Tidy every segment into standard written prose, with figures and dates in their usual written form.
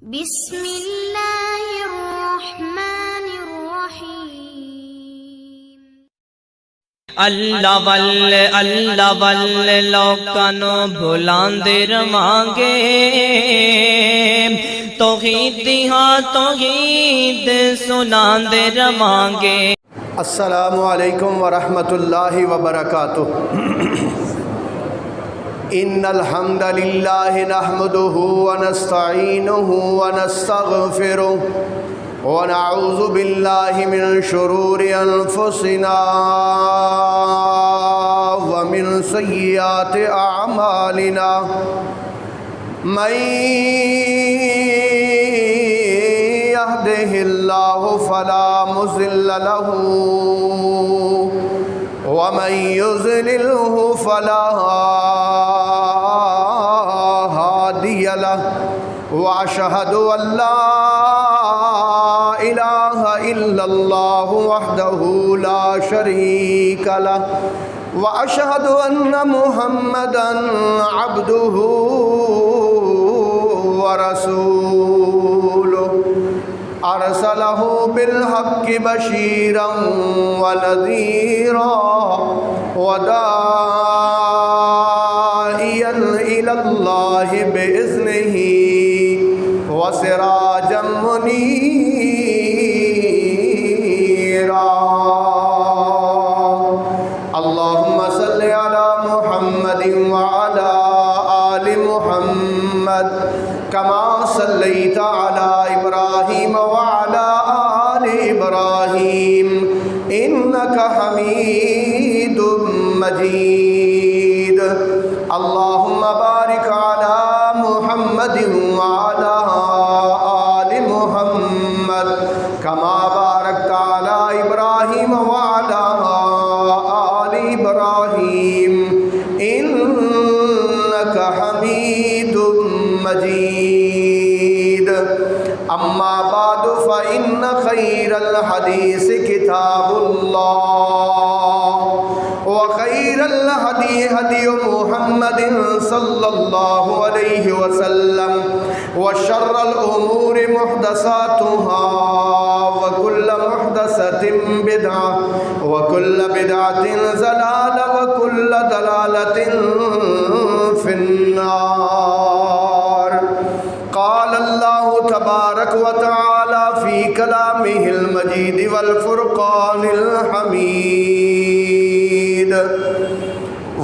بسم اللہ الرحمن الرحیم۔ اللہ والے لوکاں نو بھلاندے رہانگے، توحید دی ہاں توحید سناندے رہانگے۔ السلام علیکم ورحمۃ اللہ وبرکاتہ۔ ان الحمد للہ نحمده ونستعینه ونستغفره ونعوذ باللہ من شرور انفسنا ومن سیئات اعمالنا، من يهده الله فلا مضل له ومن يضلله فلا هادي له، وأشهد أن لا إله إلا الله وحده لا شريك له، وأشهد أن محمدا عبده ورسوله، أرسله بالحق بشيرا ونذيرا وداعيا إلى الله بإذنه وسراجا منيرا۔ اللهم صل على محمد وعلى آل محمد كما صليت على إبراهيم وعلى آل إبراهيم إنك حميد مجيد۔ اللهم بارك على محمد وعلى آل محمد كما باركت على إبراهيم وعلى آل إبراهيم إنك حميد مجيد۔ أما بعد فإن خير الحديث كتاب الله، وخير الهدي هدي محمد صلى الله عليه وسلم، وشر الأمور محدثاتها، وكل محدثة بدعة، وكل بدعة ضلالة، وكل ضلالة في النار۔ قال الله تبارك وتعالى في كلامه المجيد والفرقان الحميد: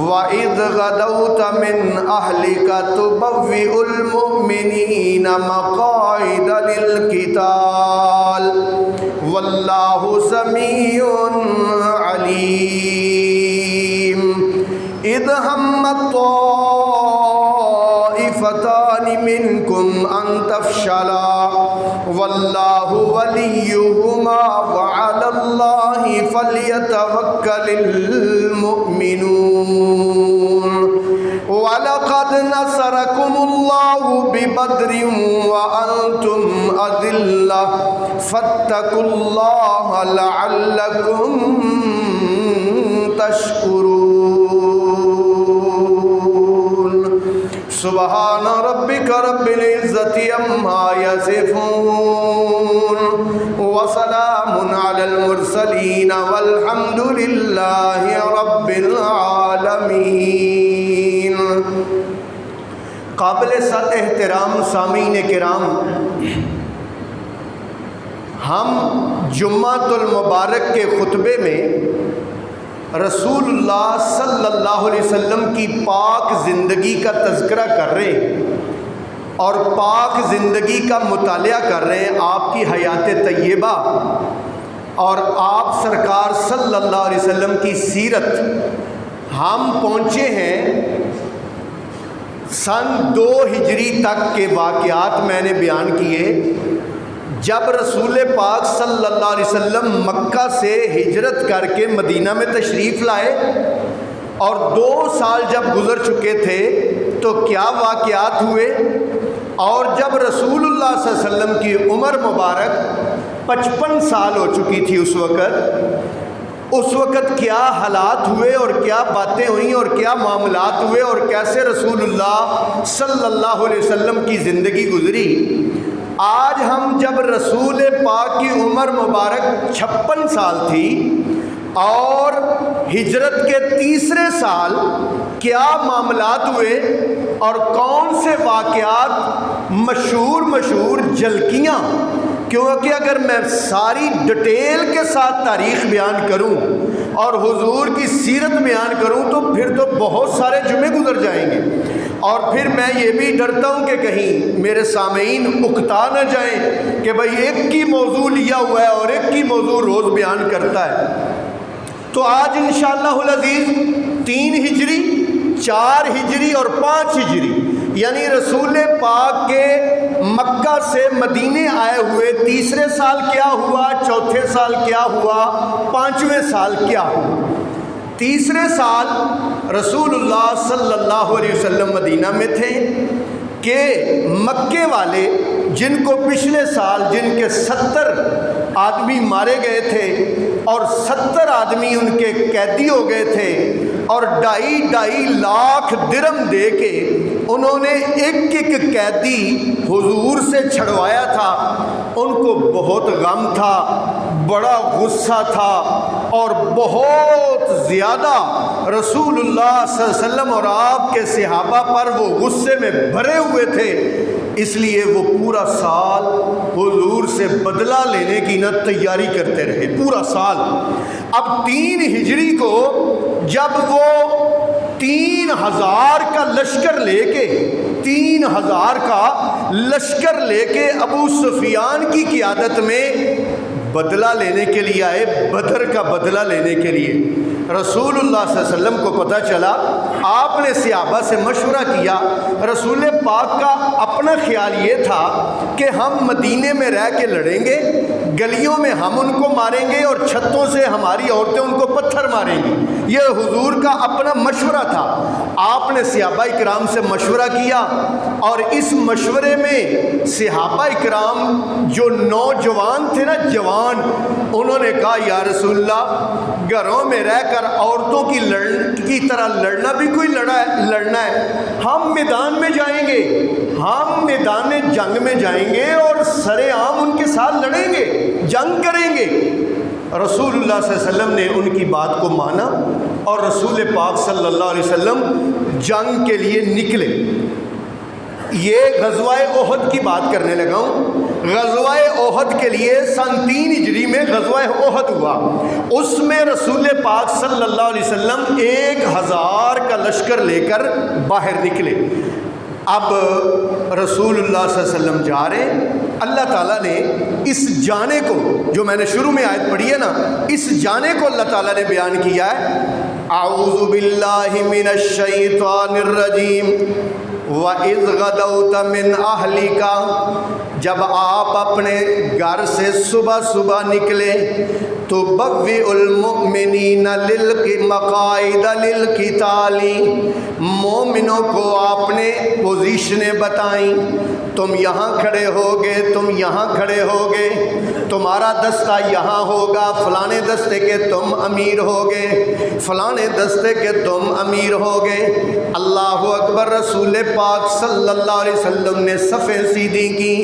وَإِذْ غَدَوْتَ مِنْ أَهْلِكَ تُبَوِّئُ الْمُؤْمِنِينَ مَقَاعِدَ لِلْقِتَالِ وَاللَّهُ سَمِيعٌ عَلِيمٌ۔ إِذْ هَمَّتْ طَائِفَتَانِ مِنْكُمْ أَنْ تَفْشَلَا وَاللَّهُ وَلِيُّهُمَا وَعَلَى اللَّهِ فَلْيَتَوَكَّلِ الْمُؤْمِنُونَ۔ وَلَقَدْ نَصَرَكُمُ اللَّهُ بِبَدْرٍ وَأَنْتُمْ أَذِلَّةٌ فَاتَّقُوا اللَّهَ لَعَلَّكُمْ تَشْكُرُونَ۔ سبحان ربك رب العزة عما يصفون، وسلام على المرسلين، والحمد لله رب العالمين۔ قابل صد احترام سامعین کرام، ہم جمعۃ المبارک کے خطبے میں رسول اللہ صلی اللہ علیہ وسلم کی پاک زندگی کا تذکرہ کر رہے ہیں اور پاک زندگی کا مطالعہ کر رہے ہیں، آپ کی حیات طیبہ اور آپ سرکار صلی اللہ علیہ وسلم کی سیرت۔ ہم پہنچے ہیں سن 2 ہجری تک کے واقعات میں نے بیان کیے، جب رسول پاک صلی اللہ علیہ وسلم مکہ سے ہجرت کر کے مدینہ میں تشریف لائے، اور 2 سال جب گزر چکے تھے تو کیا واقعات ہوئے، اور جب رسول اللہ صلی اللہ علیہ وسلم کی عمر مبارک 55 سال ہو چکی تھی اس وقت کیا حالات ہوئے اور کیا باتیں ہوئیں اور کیا معاملات ہوئے اور کیسے رسول اللہ صلی اللہ علیہ وسلم کی زندگی گزری، آج ہم جب رسول پاک کی عمر مبارک 56 سال تھی اور ہجرت کے تیسرے سال کیا معاملات ہوئے اور کون سے واقعات مشہور جھلکیاں، کیونکہ اگر میں ساری ڈیٹیل کے ساتھ تاریخ بیان کروں اور حضور کی سیرت بیان کروں تو پھر تو بہت سارے جمعے گزر جائیں گے، اور پھر میں یہ بھی ڈرتا ہوں کہ کہیں میرے سامعین اکتا نہ جائیں کہ بھئی ایک کی موضوع لیا ہوا ہے اور ایک کی موضوع روز بیان کرتا ہے۔ تو آج انشاءاللہ العزیز 3 ہجری، 4 ہجری اور 5 ہجری، یعنی رسول پاک کے مکہ سے مدینے آئے ہوئے تیسرے سال کیا ہوا، چوتھے سال کیا ہوا، 5ویں سال کیا ہوا۔ تیسرے سال رسول اللہ صلی اللہ علیہ وسلم مدینہ میں تھے کہ مکے والے جن کو پچھلے سال جن کے 70 آدمی مارے گئے تھے اور 70 آدمی ان کے قیدی ہو گئے تھے اور 2.5 لاکھ درہم دے کے انہوں نے ایک قیدی حضور سے چھڑوایا تھا، ان کو بہت غم تھا، بڑا غصہ تھا اور بہت زیادہ رسول اللہ صلی اللہ علیہ وسلم اور آپ کے صحابہ پر وہ غصے میں بھرے ہوئے تھے، اس لیے وہ پورا سال حضور سے بدلہ لینے کی نہ تیاری کرتے رہے پورا سال۔ اب 3 ہجری کو جب وہ 3000 کا لشکر لے کے 3000 کا لشکر لے کے ابو سفیان کی قیادت میں بدلہ لینے کے لیے آئے، بدر کا بدلہ لینے کے لیے، رسول اللہ صلی اللہ علیہ وسلم کو پتہ چلا، آپ نے صحابہ سے مشورہ کیا۔ رسول پاک کا اپنا خیال یہ تھا کہ ہم مدینے میں رہ کے لڑیں گے، گلیوں میں ہم ان کو ماریں گے اور چھتوں سے ہماری عورتیں ان کو پتھر ماریں گی، یہ حضور کا اپنا مشورہ تھا۔ آپ نے صحابہ اکرام سے مشورہ کیا اور اس مشورے میں صحابہ اکرام جو نوجوان تھے نا، جوان، انہوں نے کہا یا رسول اللہ، گھروں میں رہ کر عورتوں کی طرح لڑنا بھی کوئی لڑنا ہے، ہم میدان میں جائیں گے، ہم میدان جنگ میں جائیں گے اور سر عام ان کے ساتھ لڑیں گے، جنگ کریں گے۔ رسول اللہ صلی اللہ علیہ وسلم نے ان کی بات کو مانا اور رسول پاک صلی اللہ علیہ وسلم جنگ کے لیے نکلے۔ یہ غزوہ احد کی بات کرنے لگا ہوں۔ غزوہ احد کے لیے سن 3 ہجری میں غزوہ احد ہوا، اس میں رسول پاک صلی اللہ علیہ وسلم 1000 کا لشکر لے کر باہر نکلے۔ اب رسول اللہ صلی اللہ علیہ وسلم جا رہے ہیں، اللہ تعالیٰ نے اس جانے کو، جو میں نے شروع میں آیت پڑھی ہے نا، اس جانے کو اللہ تعالیٰ نے بیان کیا ہے، اعوذ باللہ من الشیطان الرجیم وَإِذْ غَدَوْتَ مِنْ أَهْلِكَ، جب آپ اپنے گھر سے صبح نکلے تو بَوِّئُ الْمُؤْمِنِينَ مَقَاعِدَ لِلْقِتَالِ، مومنوں کو آپ نے پوزیشنیں بتائیں، تم یہاں کھڑے ہوگے، تم یہاں کھڑے ہوگے، تمہارا دستہ یہاں ہوگا، فلانے دستے کے تم امیر ہوگے، فلانے دستے کے تم امیر ہوگے۔ اللہ اکبر۔ رسول پاک صلی اللہ علیہ وسلم نے صفیں سیدھی کی،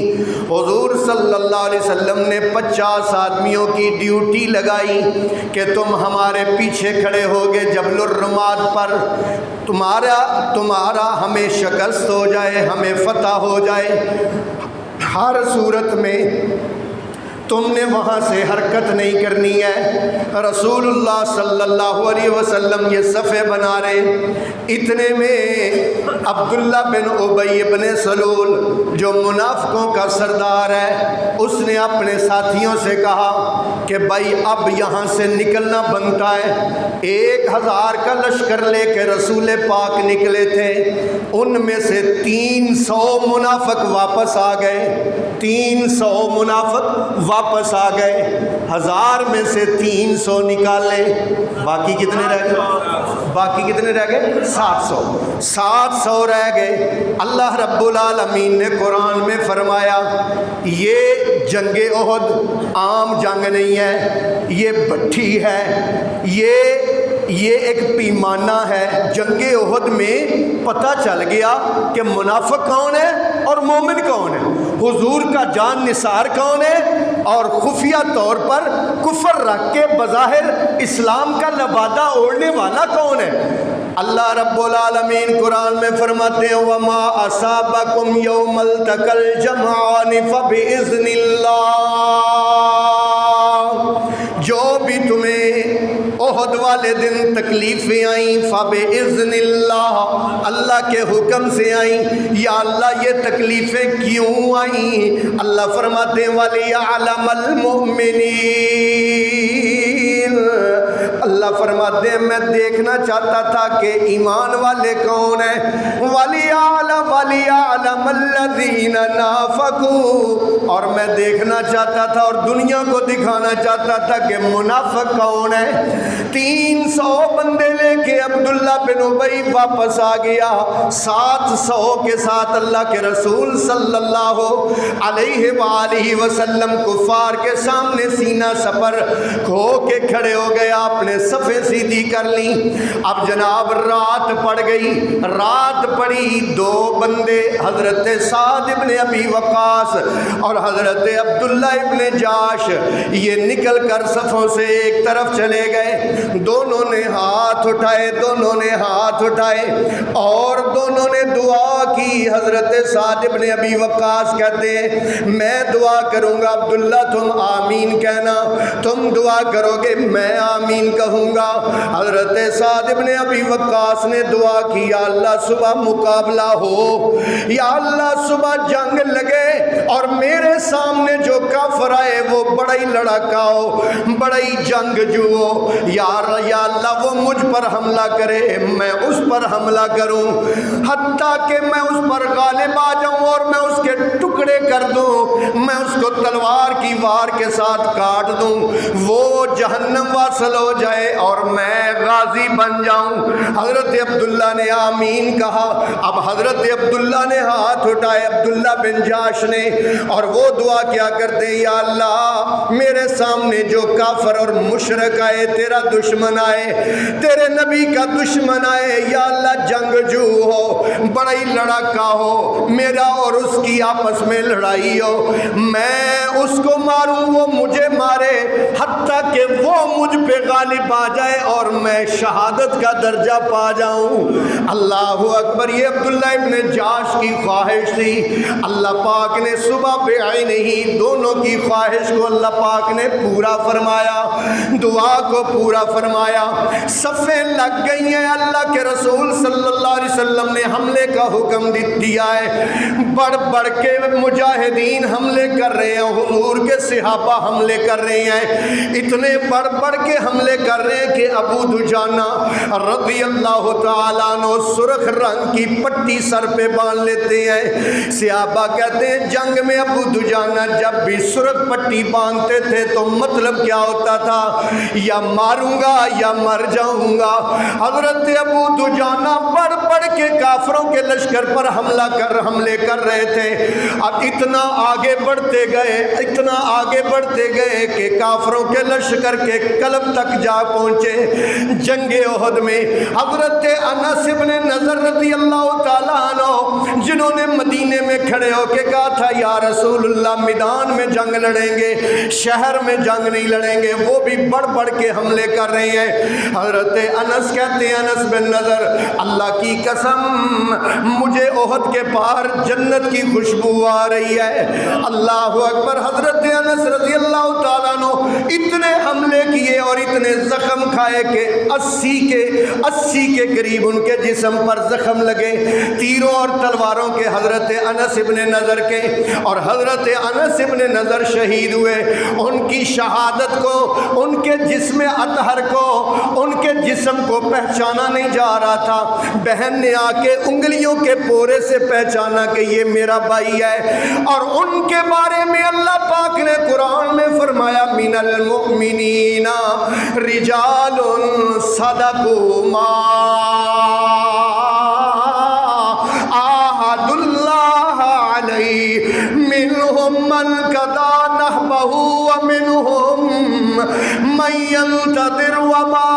حضور صلی اللہ علیہ وسلم نے 50 آدمیوں کی ڈیوٹی لگائی کہ تم ہمارے پیچھے کھڑے ہوگے جبل الرماد پر، تمہارا ہمیں شکست ہو جائے، ہمیں فتح ہو جائے، ہر صورت میں تم نے وہاں سے حرکت نہیں کرنی ہے۔ رسول اللہ صلی اللہ علیہ وسلم یہ صفیں بنا رہے، اتنے میں عبداللہ بن ابی بن سلول جو منافقوں کا سردار ہے، اس نے اپنے ساتھیوں سے کہا کہ بھائی اب یہاں سے نکلنا بنتا ہے۔ 1000 کا لشکر لے کے رسول پاک نکلے تھے، ان میں سے 300 منافق واپس آ گئے، 300 منافق واپس آ گئے، 1000 میں سے 300 نکالے، باقی کتنے رہ گئے؟ 700 رہ گئے۔ اللہ رب العالمین نے قرآن میں فرمایا یہ جنگ احد عام جنگ نہیں ہے، یہ بٹھی ہے، یہ ایک پیمانہ ہے۔ جنگ احد میں پتہ چل گیا کہ منافق کون ہے اور مومن کون ہے۔ حضور کا جان نثار کون ہے اور خفیہ طور پر کفر رکھ کے بظاہر اسلام کا لبادہ اوڑھنے والا کون ہے؟ اللہ رب العالمین قرآن میں فرماتے ہیں وَمَا أَصَابَكُمْ يَوْمَ الْتَقَى الْجَمْعَانِ فَبِإِذْنِ اللَّهِ، جو بھی تمہیں احد والے دن تکلیفیں آئیں فَبِإِذْنِ اللَّهِ، اللہ کے حکم سے آئیں۔ یا اللہ یہ تکلیفیں کیوں آئیں؟ اللہ فرماتے ہیں وَلِيَعْلَمَ الْمُؤْمِنِينَ، اللہ فرماتے ہیں میں دیکھنا چاہتا تھا کہ ایمان والے کون ہیں۔ وَلِيَعْلَمَ الَّذِينَ نَافَقُوا، اور میں دیکھنا چاہتا تھا اور دنیا کو دکھانا چاہتا تھا کہ منافق کون ہے۔ 300 بندے لے کے عبداللہ بن ابی واپس آ گیا، 700 کے ساتھ اللہ کے رسول صلی اللہ علیہ وآلہ وسلم کفار کے سامنے سینہ سپر کھو کے کھڑے ہو گیا، اپنے صفیں سیدھی کر لیں۔ اب جناب رات پڑ گئی، رات پڑی، 2 بندے حضرت سعد ابن ابی وقاص اور حضرت عبداللہ ابن جاش یہ نکل کر صفوں سے ایک طرف چلے گئے۔ دونوں نے ہاتھ اٹھائے، دونوں نے ہاتھ اٹھائے اور دونوں نے دعا کی۔ حضرت سعد ابن ابی وقاص کہتے ہیں میں دعا کروں گا عبداللہ تم آمین کہنا، تم دعا کرو گے میں آمین کہوں گا۔ حضرت سعد ابن ابی وقاص نے دعا کی یا اللہ صبح مقابلہ ہو، یا اللہ صبح جنگ لگے اور میرے سامنے جو کافر آئے وہ بڑا ہی لڑاکا ہو، بڑا ہی جنگجو ہو، یا اللہ وہ مجھ پر حملہ کرے میں اس پر حملہ کروں، حتیٰ کہ میں اس پر غالب آ جاؤں اور میں اس کے ٹکڑے کر دوں، میں اس کو تلوار کی وار کے ساتھ کاٹ دوں، وہ جہنم واصل ہو جائے اور میں غازی بن جاؤں۔ حضرت عبداللہ نے آمین کہا۔ اب حضرت عبداللہ نے ہاتھ اٹھائے، عبداللہ بن جاش نے، اور وہ دعا کیا کرتے یا اللہ میرے سامنے جو کافر اور مشرک آئے، تیرا دشمن آئے، تیرے نبی کا دشمن آئے، یا اللہ جنگجو ہو، بڑا ہی لڑاکا ہو، میرا اور اس کی آپس میں لڑائی ہو، میں اس کو ماروں وہ مجھے مارے، حتیٰ کہ وہ مجھ پہ غالب آ جائے اور میں شہادت کا درجہ پا جاؤں۔ اللہ اکبر، یہ عبداللہ ابن جاش کی خواہش تھی۔ اللہ پاک نے صبح بعین ہی دونوں کی خواہش کو اللہ پاک نے پورا فرمایا، دعا کو پورا فرمایا، صفیں لگ گئی ہیں۔ اللہ کے رسول صلی اللہ علیہ وسلم نے حملے کا حکم دیا ہے، بڑھ بڑھ کے مجاہدین حملے کر رہے ہیں، حضور کے صحابہ حملے کر رہے ہیں، اتنے بڑھ بڑھ کے حملے کر رہے ہیں کہ ابو دجانہ رضی اللہ تعالیٰ عنہ سرخ رنگ کی پٹی سر پہ باندھ لیتے ہیں۔ صحابہ کہتے ہیں جنگ میں ابو دجانہ جب بھی سرخ پٹی باندھتے تھے تو مطلب کیا ہوتا تھا؟ یا ماروں گا یا مر جاؤں گا۔ حضرت ابو دجانہ بڑھ بڑھ کے کافروں کے لشکر پر حملے کر رہے تھے۔ اب اتنا آگے بڑھتے گئے، اتنا آگے بڑھتے گئے کہ کافروں کے لشکر کے قلب تک جا پہنچے۔ جنگ احد میں حضرت انس بن نضر رضی اللہ تعالیٰ عنہ جنہوں نے مدینے میں کھڑے ہو کے کہا تھا یا رسول اللہ میدان میں جنگ لڑیں گے، شہر میں جنگ نہیں لڑیں گے، وہ بھی بڑھ بڑھ کے حملے کر رہے ہیں۔ حضرت انس کہتے ہیں انس بن نضر اللہ کی قسم مجھے احد کے پار جنت کی خوشبو آ رہی ہے۔ اللہ اکبر، حضرت انس رضی اللہ تعالیٰ عنہ اتنے حملے کیے اور اتنے زخم کھائے کہ 80 کے قریب ان کے جسم پر زخم لگے تیروں اور تلواروں کے، حضرت انس ابن نضر کے، اور حضرت انس ابن نضر شہید ہوئے۔ ان کی شہادت کو، ان کے جسم اطہر کو، ان کے جسم کو پہچانا نہیں جا رہا تھا۔ بہن نے آ کے انگلیوں کے پورے سے پہچانا کہ یہ میرا بھائی ہے، اور ان کے بارے میں اللہ پاک نے قرآن میں فرمایا من المؤمنین رجال صدقوا ما عاهدوا الله عليه منهم من قضى نحبه ومنهم من ينتظر وما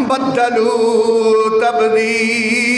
بدلوا تبدیلا۔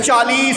40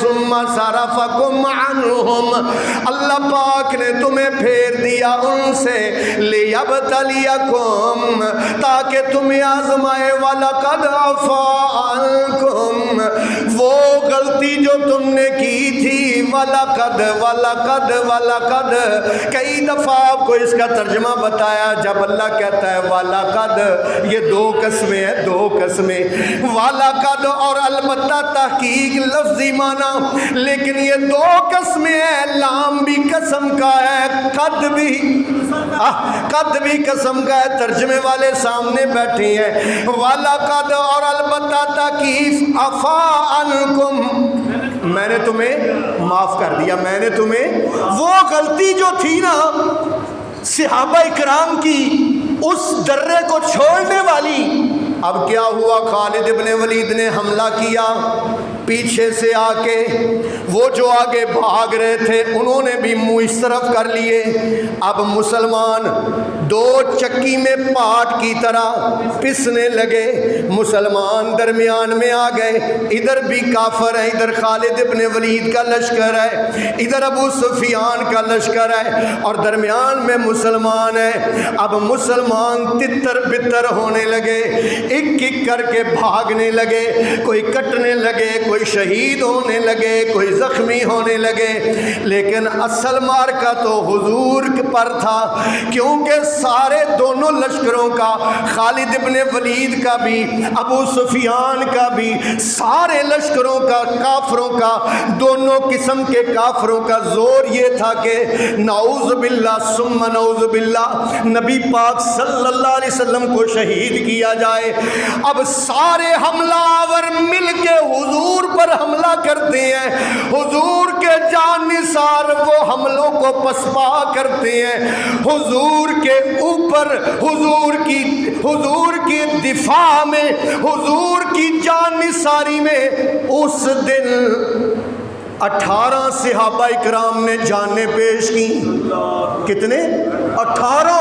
ثم صرفکم عنہم، اللہ پاک نے تمہیں پھیر دیا ان سے، لیبتلیکم، تاکہ تمہیں آزمائے، وَلَقَدْ عَفَا عَنْکُمْ، وہ غلطی جو تم نے کی تھی، وَلَقَدْ وَلَقَدْ وَلَقَدْ، کئی دفعہ آپ کو اس کا ترجمہ بتایا، جب اللہ کہتا ہے وَلَقَدْ، یہ دو قسمیں ہیں، دو قسمیں، وَلَقَدْ اور البتہ تحقیق لفظی معنی، لیکن یہ دو قسمیں ہیں، لام بھی قسم کا ہے، قد بھی قسم کا ہے، ترجمے والے سامنے بیٹھے ہیں، وَلَقَدْ اور البتہ تحقیق عفا عنکم، میں نے تمہیں معاف کر دیا، میں نے تمہیں، وہ غلطی جو تھی نا صحابہ اکرام کی، اس درے کو چھوڑنے والی، اب کیا ہوا، خالد ابن ولید نے حملہ کیا پیچھے سے آ کے، وہ جو آگے بھاگ رہے تھے انہوں نے بھی منہ اس طرف کر لیے، اب مسلمان دو چکی میں پاٹ کی طرح پسنے لگے، مسلمان درمیان میں آ گئے، ادھر بھی کافر ہیں، ادھر خالد ابن ولید کا لشکر ہے، ادھر ابو سفیان کا لشکر ہے، اور درمیان میں مسلمان ہے، اب مسلمان تتر بتر ہونے لگے، ایک ایک کر کے بھاگنے لگے، کوئی کٹنے لگے، کوئی شہید ہونے لگے، کوئی زخمی ہونے لگے، لیکن اصل مارکا تو حضور پر تھا، کیونکہ سارے دونوں لشکروں کا، خالد ابن ولید کا بھی، ابو سفیان کا بھی، سارے لشکروں کا، کافروں کا، دونوں قسم کے کافروں کا زور یہ تھا کہ نعوذ باللہ ثم نعوذ باللہ نبی پاک صلی اللہ علیہ وسلم کو شہید کیا جائے۔ اب سارے حملہ آور مل کے حضور پر حملہ کرتے ہیں، حضور کے جان نثار وہ حملوں کو پسپا کرتے ہیں، حضور کے اوپر، حضور کی دفاع میں، حضور کی جان نثاری میں اس دن 18 صحابہ اکرام نے جانیں پیش کی، کتنے؟ 18۔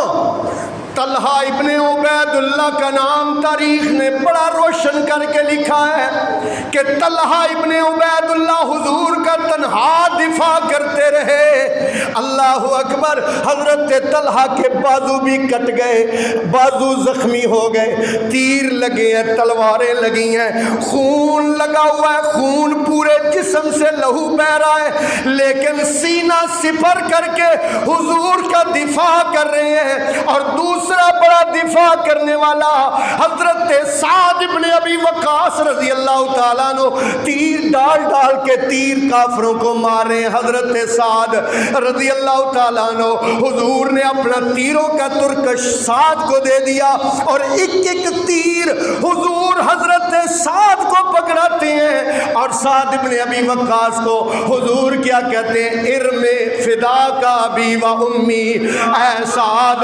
طلحہ ابن عبید اللہ کا نام تاریخ نے بڑا روشن کر کے لکھا ہے کہ طلحہ ابن عبید اللہ حضور کا تنہا دفاع کرتے رہے، اللہ اکبر، حضرت طلحہ کے بازو بھی کٹ گئے، بازو زخمی ہو گئے، تیر لگے ہیں، تلواریں لگی ہیں، خون لگا ہوا ہے، خون پورے جسم سے لہو بہ رہا ہے، لیکن سینہ سپر کر کے حضور کا دفاع کر رہے ہیں۔ اور دوسرا بڑا دفاع کرنے والا حضرت سعد ابن ابی وقاص رضی اللہ تعالیٰ عنہ، تیر ڈال ڈال کے تیر کافروں کو مارے، حضرت سعد رضی اللہ تعالیٰ عنہ، حضور نے اپنا تیروں کا ترکش سعد کو دے دیا، اور ایک ایک تیر حضور حضرت سعد کو پکڑاتے ہیں، اور سعد ابن ابی وقاص کو حضور کیا کہتے ہیں؟ ارم فدا کا ابی و امی، اے سعد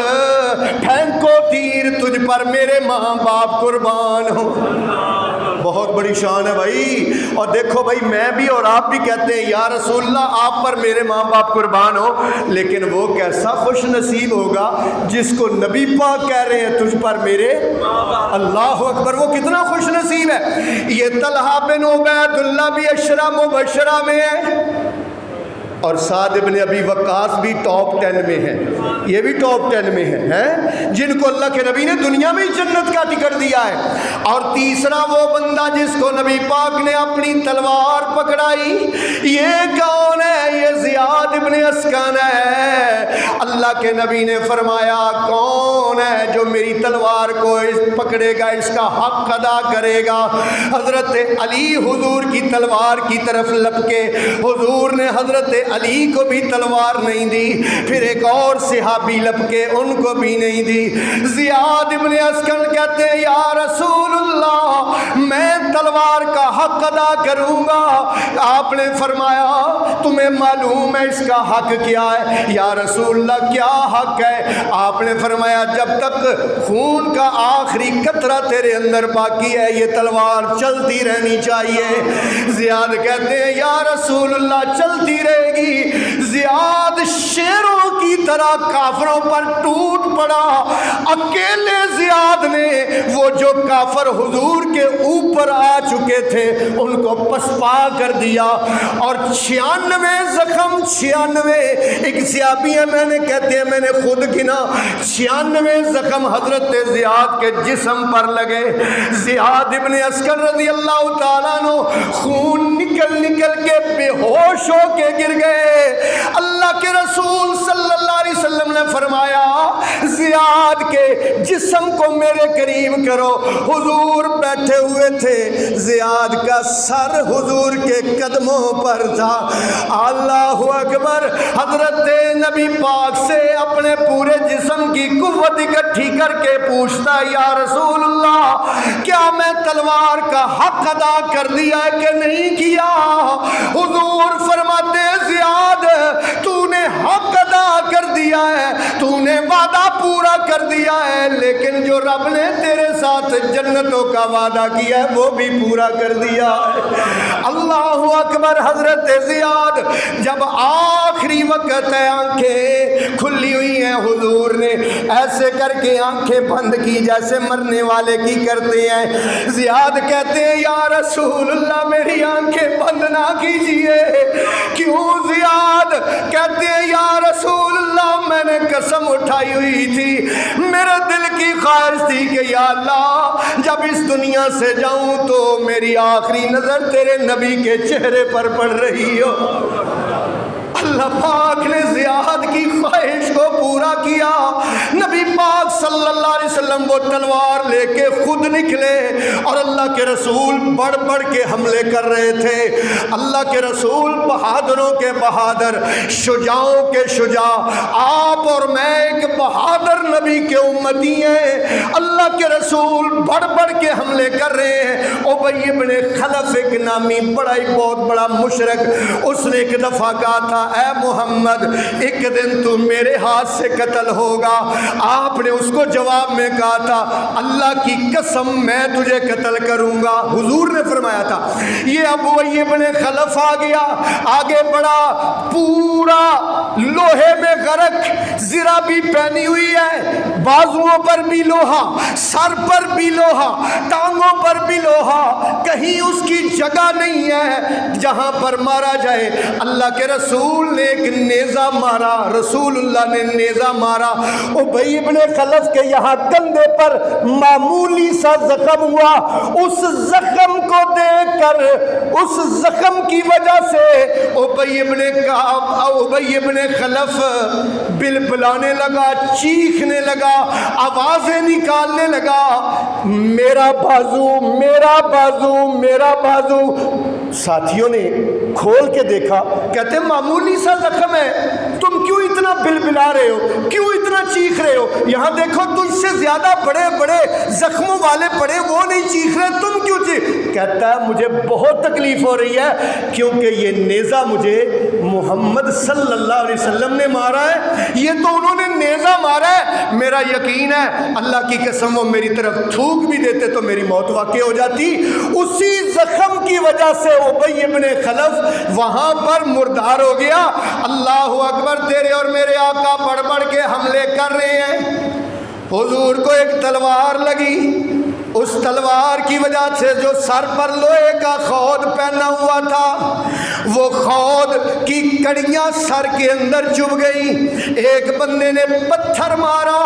پھینکو تیر تجھ پر میرے ماں باپ قربان ہوں۔ بہت بڑی شان ہے بھائی، اور دیکھو بھائی، میں بھی اور آپ بھی کہتے ہیں یا رسول اللہ آپ پر میرے ماں باپ قربان ہو، لیکن وہ کیسا خوش نصیب ہوگا جس کو نبی پاک کہہ رہے ہیں تجھ پر میرے، اللہ اکبر، وہ کتنا خوش نصیب ہے۔ یہ طلحہ بن عبید اللہ بھی عشرہ مبشرہ میں ہے، اور سعد ابن ابی وقاص بھی ٹاپ 10 میں ہے، یہ بھی ٹاپ 10 میں ہیں جن کو اللہ کے نبی نے دنیا میں جنت کا ٹکٹ دیا ہے۔ اور تیسرا وہ بندہ جس کو نبی پاک نے اپنی تلوار پکڑائی، یہ کون ہے؟ یہ زیاد ابن اسکن ہے۔ اللہ کے نبی نے فرمایا کون ہے جو میری تلوار کو پکڑے گا، اس کا حق ادا کرے گا؟ حضرت علی حضور کی تلوار کی طرف لپکے، حضور نے حضرت علی کو بھی تلوار نہیں دی، پھر ایک اور صحابی لپکے، ان کو بھی نہیں دی۔ زیاد ابن اسکن کہتے ہیں یا رسول اللہ میں تلوار کا حق ادا کروں گا۔ آپ نے فرمایا تمہیں معلوم ہے اس کا حق کیا ہے؟ یا رسول اللہ کیا حق ہے؟ آپ نے فرمایا جب تک خون کا آخری قطرہ تیرے اندر باقی ہے یہ تلوار چلتی رہنی چاہیے۔ زیاد کہتے ہیں یا رسول اللہ چلتی رہے گی۔ زیاد شیروں کی طرح کافروں پر ٹوٹ پڑا، اکیلے زیاد نے وہ جو کافر حضور کے اوپر آ چکے تھے ان کو پسپا کر دیا، اور 96 زخم 96 ایک صحابی ہے میں نے کہتے ہیں میں نے خود گنا 96 زخم حضرت زیاد کے جسم پر لگے۔ زیاد ابن عسکر رضی اللہ تعالیٰ عنہ خون نکل نکل کے بے ہوش ہو کے گر گئے۔ اللہ کے رسول صلی اللہ علیہ وسلم نے فرمایا زیاد کے جسم کو میرے قریب کرو۔ حضور بیٹھے ہوئے تھے، زیاد کا سر حضور کے قدموں پر تھا۔ اللہ اکبر، حضرت نبی پاک سے اپنے پورے جسم کی قوت اکٹھی کر کے پوچھتا یا رسول اللہ کیا میں تلوار کا حق ادا کر دیا ہے کہ نہیں کیا؟ حضور فرماتے زیاد تو نے حق ادا کر دیا ہے، تو نے وعدہ پورا کر دیا ہے، لیکن جو رب نے تیرے ساتھ جنتوں کا وعدہ کیا ہے وہ بھی پورا کر دیا ہے۔ اللہ اکبر، حضرت زیاد جب آخری وقت ہے آنکھیں کھلی ہوئی ہیں، حضور نے ایسے کر کے آنکھیں بند کی جیسے مرنے والے کی کرتے ہیں۔ زیاد کہتے ہیں یا رسول اللہ میری آنکھیں بند نہ کیجئے۔ کیوں زیاد؟ کہتے ہیں یا رسول اللہ میں نے قسم اٹھائی ہوئی تھی، میرے دل کی خواہش تھی کہ یا اللہ جب اس دنیا سے جاؤں تو میری آخری نظر تیرے نبی کے چہرے پر پڑ رہی ہو۔ اللہ پاک نے زیاد کی خواہش کو پورا کیا۔ نبی پاک صلی اللہ علیہ وسلم وہ تلوار لے کے خود نکلے اور اللہ کے رسول بڑھ بڑھ کے حملے کر رہے تھے۔ اللہ کے رسول بہادروں کے بہادر، شجاعوں کے شجاع، آپ اور میں ایک بہادر نبی کے امتی ہیں۔ اللہ کے رسول بڑھ بڑھ کے حملے کر رہے ہیں۔ ابی بن خلف ایک نامی بڑا ہی بہت بڑا مشرک، اس نے ایک دفعہ کہا تھا اے محمد ایک دن تو میرے ہاتھ سے قتل ہوگا۔ آپ نے اس کو جواب میں کہا تھا اللہ کی قسم میں تجھے قتل کروں گا۔ حضور نے فرمایا تھا یہ ابی بن خلف آ گیا، آگے بڑھا، پورا لوہے میں غرق، زرہ بھی پہنی ہوئی ہے، بازوؤں پر بھی لوہا، سر پر بھی لوہا، ٹانگوں پر بھی لوہا، کہیں اس کی جگہ نہیں ہے جہاں پر مارا جائے۔ اللہ کے رسول نے ایک نیزہ مارا، رسول اللہ نے نیزہ مارا، ابی بن خلف کے یہاں کندھے پر معمولی سا زخم ہوا۔ اس زخم کو دیکھ کر، اس زخم کی وجہ سے ابی بن خلف بلبلانے لگا، چیخنے لگا، آوازیں نکالنے لگا، میرا بازو میرا بازو میرا بازو۔ ساتھیوں نے کھول کے دیکھا، کہتے معمولی سا زخم ہے، تم کیوں اتنا بلبلا رہے ہو، کیوں اتنا چیخ رہے ہو؟ یہاں دیکھو تو اس سے زیادہ بڑے بڑے زخموں والے پڑے، وہ نہیں چیخ رہے، تم کیوں چیخ؟ کہتا ہے مجھے بہت تکلیف ہو رہی ہے کیونکہ یہ نیزہ مجھے محمد صلی اللہ علیہ وسلم نے مارا ہے، یہ تو انہوں نے نیزہ مارا ہے، میرا یقین ہے اللہ کی قسم وہ میری طرف تھوک بھی دیتے تو میری موت واقع ہو جاتی۔ اسی زخم کی وجہ سے ابی بن خلف وہاں پر مردار ہو گیا۔ اللہ اکبر، تیرے اور میرے آقا بڑھ بڑھ کے حملے کر رہے ہیں۔ حضور کو ایک تلوار لگی، اس تلوار کی وجہ سے جو سر پر لوہے کا خود پہنا ہوا تھا وہ خود کی کڑیاں سر کے اندر چبھ گئی۔ ایک بندے نے پتھر مارا،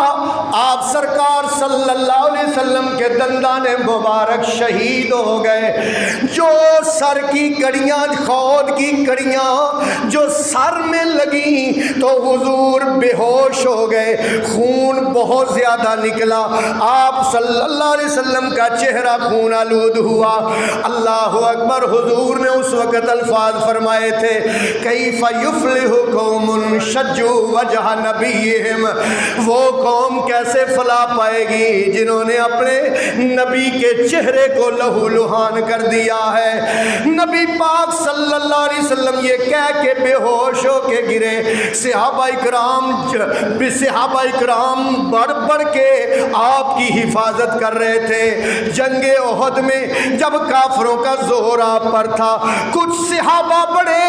آپ سرکار صلی اللہ علیہ وسلم کے دندان مبارک شہید ہو گئے۔ جو سر کی کڑیاں، خود کی کڑیاں جو سر میں لگیں تو حضور بے ہوش ہو گئے، خون بہت زیادہ نکلا، آپ صلی اللہ علیہ وسلم کا چہرہ خون آلود ہوا۔ اللہ اکبر، حضور نے اس وقت الفاظ فرمائے تھے کیف یفلح قوم شجوا وجہ نبیہم، وہ قوم کیسے فلاح پائے گی جنہوں نے اپنے نبی کے چہرے کو لہو لہان کر دیا ہے۔ نبی پاک صلی اللہ علیہ وسلم یہ کہہ کے بے ہوش ہو کے گرے۔ صحابہ اکرام بڑھ بڑھ کے آپ کی حفاظت کر رہے تھے۔ جنگ احد میں جب کافروں کا زور آپ پر تھا، کچھ صحابہ بڑے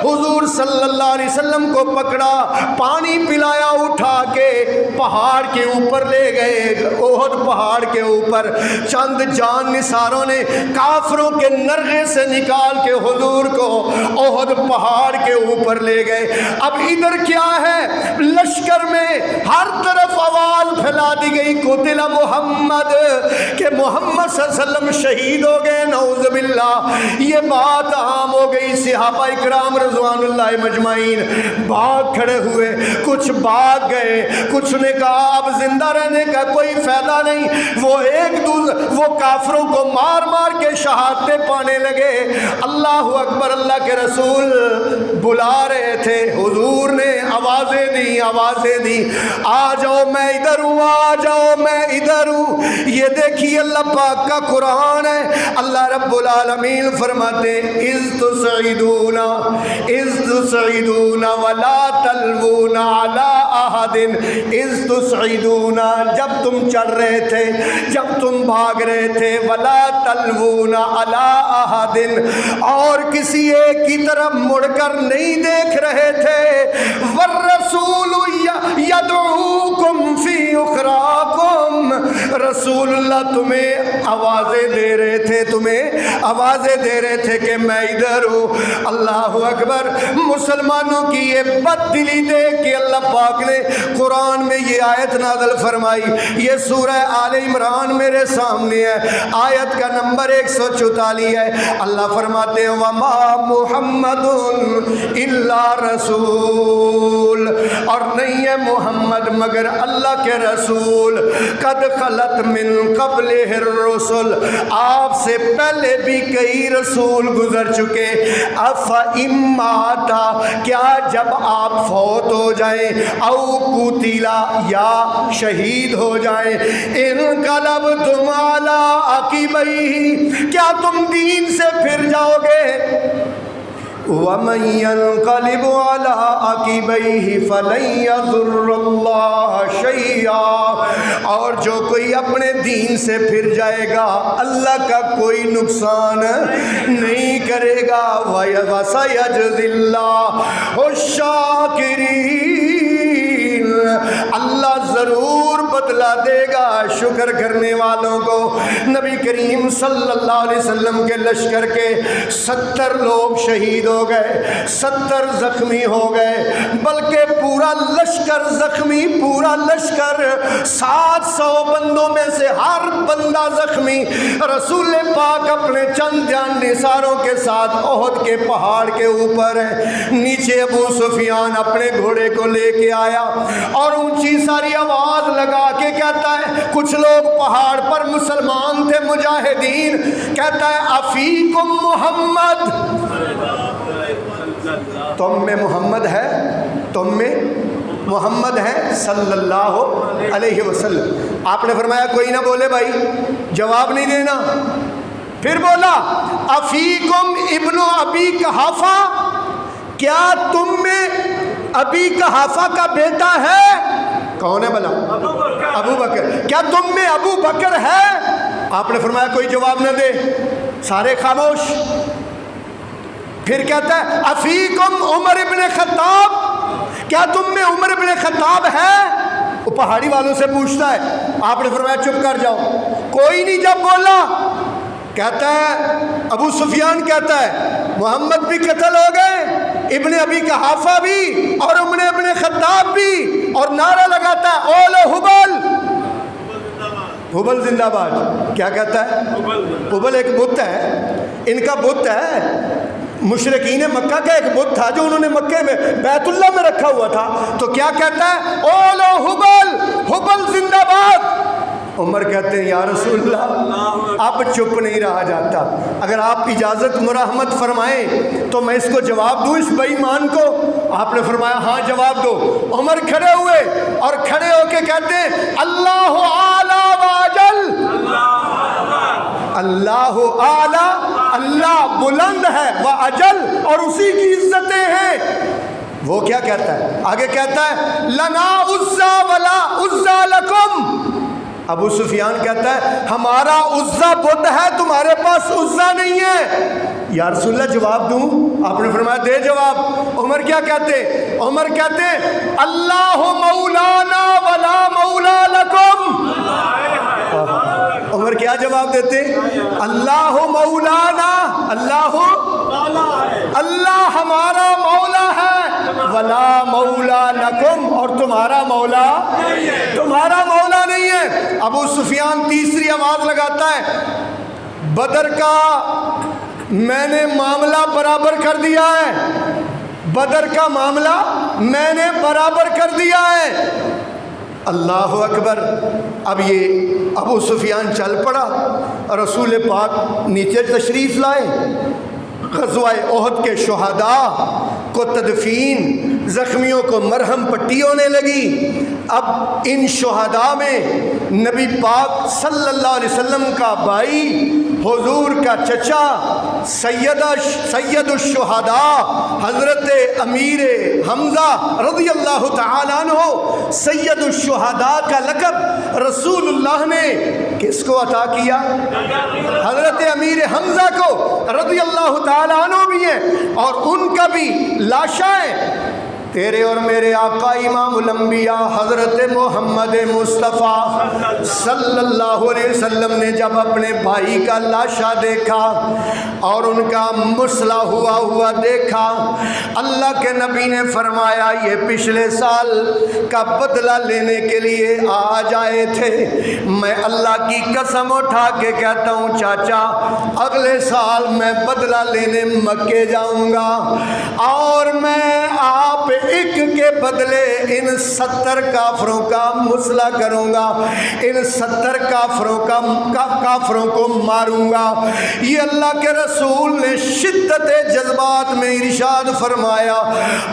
حضور صلی اللہ علیہ وسلم کو پکڑا، پانی پلایا، اٹھا کے پہاڑ کے اوپر لے گئے، احد پہاڑ کے اوپر چند جان نثاروں نے کافروں کے نرغے سے نکال کے حضور کو احد پہاڑ کے اوپر لے گئے۔ اب ادھر کیا ہے، لشکر میں ہر طرف آواز پھیلا دی گئی قتل محمد، کہ محمد صلی اللہ علیہ وسلم شہید ہو گئے، نعوذ باللہ۔ یہ بات عام ہو گئی، صحابہ اکرام رضوان اللہ مجمعین بھاگ کھڑے ہوئے، کچھ بھاگ گئے، کچھ نے کہا اب زندہ رہنے کا کوئی فائدہ نہیں، وہ کافروں کو مار مار کے شہادتیں پانے لگے۔ اللہ اکبر، اللہ کے رسول بلا رہے تھے، حضور نے آوازیں دی، آ جاؤ میں ادھر ہوں، آ جاؤ میں ادھر ہوں۔ یہ دیکھیے اللہ پاک کا قرآن ہے، اللہ رب العالمین فرماتے اذ تسعدون ولا تلوون علی احد، اذ تسعدون جب تم چڑھ رہے تھے، جب تم بھاگ رہے تھے، ولا تلوون علی احد اور کسی ایک کی طرف مڑ کر نہیں دیکھ رہے تھے، والرسول یدعوکم فی اخراکم، رسول اللہ تمہیں آوازیں دے رہے تھے کہ میں ادھر ہوں۔ اللہ اکبر، مسلمانوں کی یہ بد دلی دیکھ کے اللہ پاک نے قرآن میں یہ آیت نازل فرمائی۔ یہ سورہ آل عمران میرے سامنے ہے، آیت کا نمبر 144 ہے۔ اللہ فرماتے ہیں وما محمد الا رسول، اور نہیں ہے محمد مگر اللہ کے رسول، قد خلت من قبلہ الرسل، آپ سے پہلے بھی کئی رسول گزر چکے، افئماتا کیا جب آپ فوت ہو جائیں، او قتلا یا شہید ہو جائیں، انقلبتم علی عقبیہ کیا تم دین سے پھر جاؤ گے، وَمَن يَنْقَلِبُ عَلَىٰ عَقِبَيْهِ فَلَن يَضُرَّ اللَّهَ شَيْئًا، اور جو کوئی اپنے دین سے پھر جائے گا اللہ کا کوئی نقصان نہیں کرے گا، وَسَيَجْزِي اللَّهُ الشَّاكِرِينَ، اللہ ضرور بدلہ دے گا شکر کرنے والوں کو۔ نبی کریم صلی اللہ علیہ وسلم کے لشکر کے 70 لوگ شہید ہو گئے، 70 زخمی ہو گئے، بلکہ پورا لشکر زخمی، پورا لشکر 700 بندوں میں سے ہر بندہ زخمی۔ رسول پاک اپنے چند جان نثاروں کے ساتھ احد کے پہاڑ کے اوپر ہے، نیچے ابو سفیان اپنے گھوڑے کو لے کے آیا اور اونچی ساری آواز لگا کے کہتا ہے، کچھ لوگ پہاڑ پر مسلمان تھے مجاہدین، کہتا ہے افیکم محمد، تم میں محمد ہے، تم میں محمد ہے صلی اللہ علیہ وسلم۔ آپ نے فرمایا کوئی نہ بولے بھائی، جواب نہیں دینا۔ پھر بولا افیکم ابن ابی قحافہ، کیا تم میں ابی قحافہ کا بیٹا ہے؟ کون ہے بھلا؟ ابو بکر۔ کیا تم میں ابو بکر ہے؟ آپ نے فرمایا کوئی جواب نہ دے، سارے خاموش۔ پھر کہتا ہے افیکم عمر ابن خطاب، کیا تم میں عمر ابن خطاب ہے؟ وہ پہاڑی والوں سے پوچھتا ہے۔ آپ نے فرمایا چپ کر جاؤ، کوئی نہیں جب بولا۔ کہتا ہے ابو سفیان کہتا ہے محمد بھی قتل ہو گئے، ابن ابی قحافہ بھی اور ابن خطاب بھی، اور نعرہ لگاتا ہے اول حبل، حبل زندہ باد۔ کیا کہتا ہے؟ حبل ایک بت ہے، ان کا بت ہے، مشرکین مکہ کا ایک بت تھا جو انہوں نے مکے میں بیت اللہ میں رکھا ہوا تھا۔ تو کیا کہتا ہے اول حبل، حبل زندہ باد۔ عمر کہتے ہیں یا رسول اللہ اب چپ نہیں رہا جاتا، اگر آپ اجازت مرحمت فرمائیں تو میں اس کو جواب دوں، اس بے ایمان کو۔ آپ نے فرمایا ہاں جواب دو۔ عمر کھڑے ہوئے اور کھڑے ہو کے کہتے ہیں اللہ اعلی واجل، اللہ اعلی، اللہ بلند ہے، واجل، اور اسی کی عزتیں ہیں۔ وہ کیا کہتا ہے آگے؟ کہتا ہے لنا عزا ولا عزا لکم، ابو سفیان کہتا ہے ہمارا عزا بت ہے، تمہارے پاس عزا نہیں ہے۔ یا رسول اللہ جواب دوں؟ آپ نے فرمایا دے جواب۔ عمر کیا کہتے؟ عمر کہتے اللہ مولانا ولا مولا لکم۔ عمر کیا جواب دیتے؟ اللہ مولانا، اللہ ہمارا مولا ہے، ولا مولا لکم، اور تمہارا مولا نہیں ہے۔ ابو سفیان تیسری آواز لگاتا ہے بدر کا میں نے معاملہ برابر کر دیا ہے، بدر کا معاملہ میں نے برابر کر دیا ہے۔ اللہ اکبر۔ اب یہ ابو سفیان چل پڑا، رسول پاک نیچے تشریف لائے، غزوہ احد کے شہداء کو تدفین، زخمیوں کو مرہم پٹی ہونے لگی۔ اب ان شہداء میں نبی پاک صلی اللہ علیہ وسلم کا بھائی، حضور کا چچا، سید الشہداء حضرت امیر حمزہ رضی اللہ تعالیٰ عنہ، سید الشہداء کا لقب رسول اللہ نے کس کو عطا کیا؟ حضرت امیر حمزہ کو رضی اللہ تعالیٰ عنہ بھی ہیں، اور ان کا بھی لاشیں تیرے اور میرے آقا امام الانبیاء حضرت محمد مصطفیٰ صلی اللہ علیہ وسلم نے جب اپنے بھائی کا لاشا دیکھا اور ان کا مسلح ہوا دیکھا، اللہ کے نبی نے فرمایا یہ پچھلے سال کا بدلہ لینے کے لیے آ جائے تھے۔ میں اللہ کی قسم اٹھا کے کہتا ہوں چاچا، اگلے سال میں بدلہ لینے مکے جاؤں گا، اور میں آپ ایک کے بدلے ان 70 کافروں کا مسلح کروں گا، ان 70 کافروں کو ماروں گا۔ یہ اللہ کے رسول نے شدت جذبات میں ارشاد فرمایا،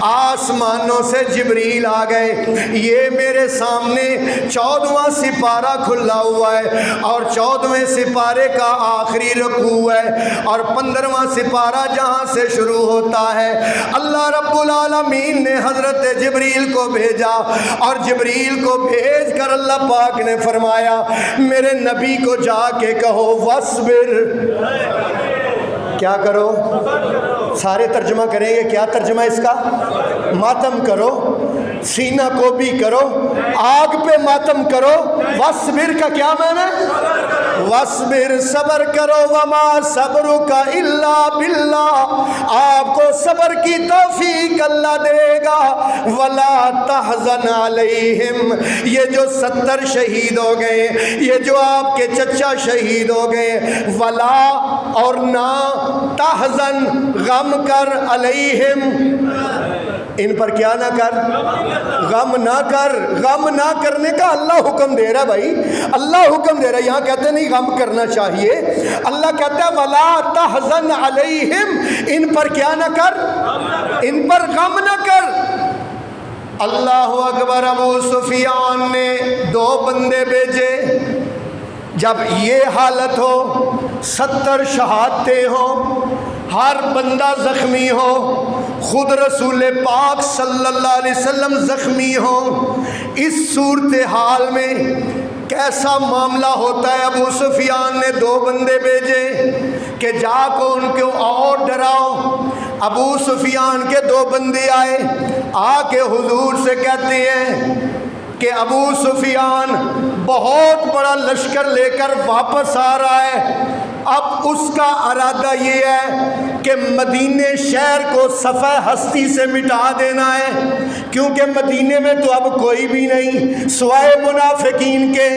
آسمانوں سے جبریل آ گئے، یہ میرے سامنے 14واں سپارہ کھلا ہوا ہے، اور 14ویں سپارے کا آخری رکوع ہے، اور 15واں سپارہ جہاں سے شروع ہوتا ہے اللہ رب العالمین نے حضرت جبریل کو بھیجا، اور جبریل کو بھیج کر اللہ پاک نے فرمایا میرے نبی کو جا کے کہو وَاصْبِرْ، کیا کرو؟ سارے ترجمہ کریں گے، کیا ترجمہ اس کا؟ ماتم کرو، سینہ کو بھی کرو، آگ پہ ماتم کرو۔ وَاصْبِرْ کا کیا معنی؟ وَاصْبِرْ، صبر کرو، وَمَا صَبْرُكَ إِلَّا بِاللَّهِ، آپ کو صبر کی توفیق اللہ دے گا۔ وَلَا تَحْزَنْ عَلَيْهِمْ، یہ جو 70 شہید ہو گئے، یہ جو آپ کے چچا شہید ہو گئے، وَلَا اور نہ، تحزن غم کر، علیہم ان پر کیا نہ کر؟ غم نہ کر۔ غم نہ کرنے کا اللہ حکم دے رہا ہے بھائی، اللہ حکم دے رہا ہے، یہاں کہتے نہیں غم کرنا چاہیے، اللہ کہتا ہے وَلَا تَحْزَنْ عَلَيْهِمْ، ان پر کیا نہ کر؟ ان پر غم نہ کر۔ اللہ اکبر۔ ابو سفیان نے 2 بندے بھیجے، جب یہ حالت ہو، 70 شہادتیں ہوں، ہر بندہ زخمی ہو، خود رسول پاک صلی اللہ علیہ وسلم زخمی ہوں، اس صورتحال میں کیسا معاملہ ہوتا ہے؟ ابو سفیان نے 2 بندے بھیجے کہ جا کو ان کو اور ڈراؤ۔ ابو سفیان کے 2 بندے آئے، آ کے حضور سے کہتے ہیں کہ ابو سفیان بہت بڑا لشکر لے کر واپس آ رہا ہے، اب اس کا ارادہ یہ ہے کہ مدینے شہر کو صفحہ ہستی سے مٹا دینا ہے، کیونکہ مدینے میں تو اب کوئی بھی نہیں سوائے منافقین کے،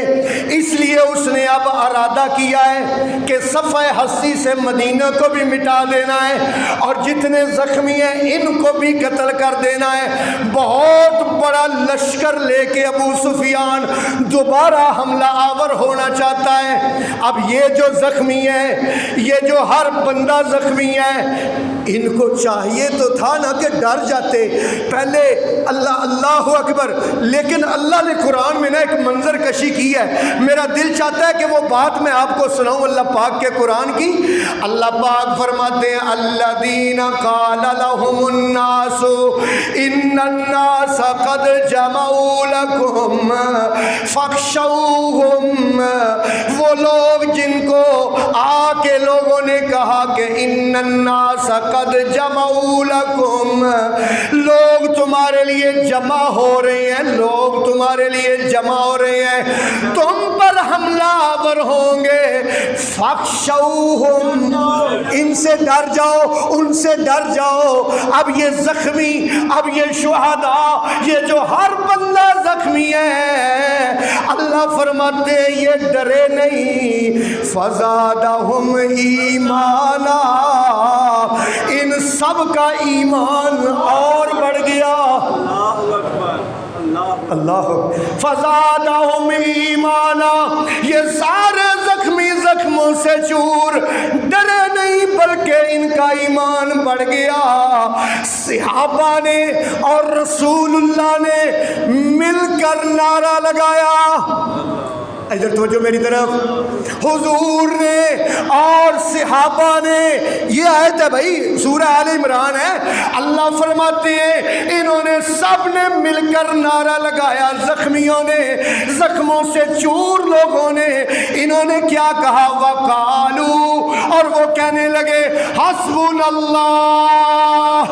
اس لیے اس نے اب ارادہ کیا ہے کہ صفحہ ہستی سے مدینہ کو بھی مٹا دینا ہے، اور جتنے زخمی ہیں ان کو بھی قتل کر دینا ہے۔ بہت بڑا لشکر لے کے ابو سفیان دوبارہ حملہ آور ہونا چاہتا ہے۔ اب یہ جو زخمی ہے ہیں، یہ جو ہر بندہ زخمی ہے، ان کو چاہیے تو تھا نا کہ ڈر جاتے پہلے اللہ اللہ اکبر، لیکن اللہ نے قرآن میں نا ایک منظر کشی کی ہے، میرا دل چاہتا ہے کہ وہ بات میں آپ کو سناؤں اللہ پاک کے قرآن کی۔ اللہ پاک فرماتے ہیں الذین قال لهم الناس ان الناس قد جمعوا لكم فاخشوهم، وہ لوگ جن کو آ کے لوگوں نے کہا کہ ان الناس قد جمعوا لكم، لوگ تمہارے لیے جمع ہو رہے ہیں، لوگ تمہارے لیے جمع ہو رہے ہیں، تم پر حملہ آور ہوں گے، فاخشوہم، ان سے ڈر جاؤ، ان سے ڈر جاؤ۔ اب یہ زخمی، اب یہ شہداء، یہ جو ہر بندہ زخمی ہے، اللہ فرماتے ہیں یہ ڈرے نہیں، فزادہم ایمانا، ان سب کا ایمان اور بڑھ گیا۔ اللہ فزادہم ایمانا، یہ سارے زخمی زخموں سے چور، ڈرے نہیں بلکہ ان کا ایمان بڑھ گیا۔ صحابہ نے اور رسول اللہ نے مل کر نعرہ لگایا، ادھر توجہ میری طرف، حضور نے اور صحابہ نے، یہ آیت ہے بھائی سورہ آل عمران ہے، اللہ فرماتے ہیں انہوں نے سب نے مل کر نعرہ لگایا، زخمیوں نے، زخموں سے چور لوگوں نے، انہوں نے کیا کہا؟ وَقَالُوا، اور وہ کہنے لگے حسبنا اللہ،